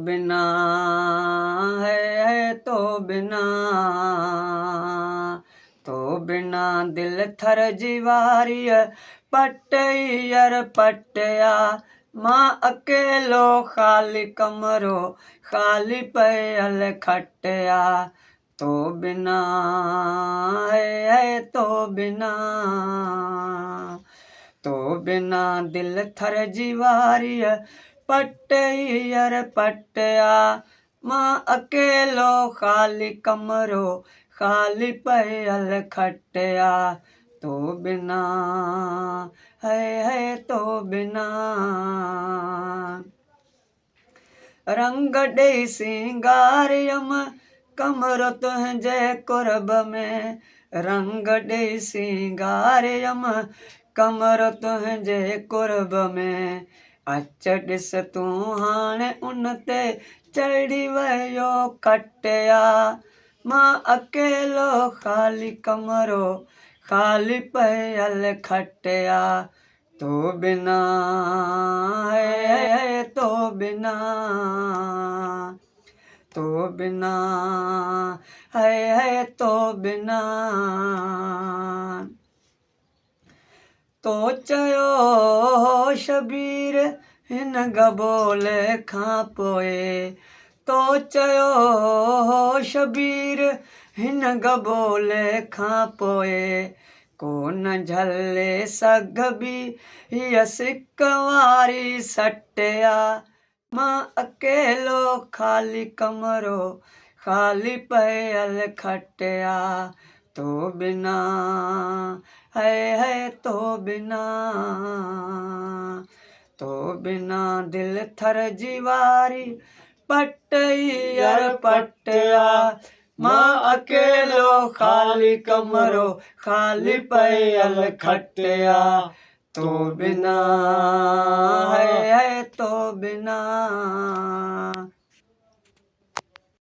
बिना है तो बिना, तो बिना दिल थर जीवारिय पटयर पटया, मां अकेलो खाली कमरो खाली पयल खटया, तो बिना है तो बिना, तो बिना दिल थर जीवारिय पटयर पटया, मां अकेलो खाली कमरो खाली पयल खटया, तो बिना है तो बिना। रंग ॾेई सिंगारियम कमरो तुंहिंजे कुर्ब में, रंग ॾेई सिंगारियम कमरो तुंहिंजे कुर्ब में, अच ॾिस तूं हाणे उन ते चढ़ी वियो खटया, मां अकेलो खाली कमरो खाली पयल खटया, तो बिना है तो बिना, तो बिना है तो बिना। तो चयो शबीर हिन गबोले खां पोइ, तो चयो शबीर हिन गबोले खां पोइ, कोन झले सघबी हीअ सिक वारी सटया, मां अकेलो खाली कमरो खाली पयल खटया, तो बिना है तो बिना, तो बिना दिल थर जीवारी पटयर पटया, मां अकेलो खाली कमरो खाली पयल खटया, तो बिना है तो बिना।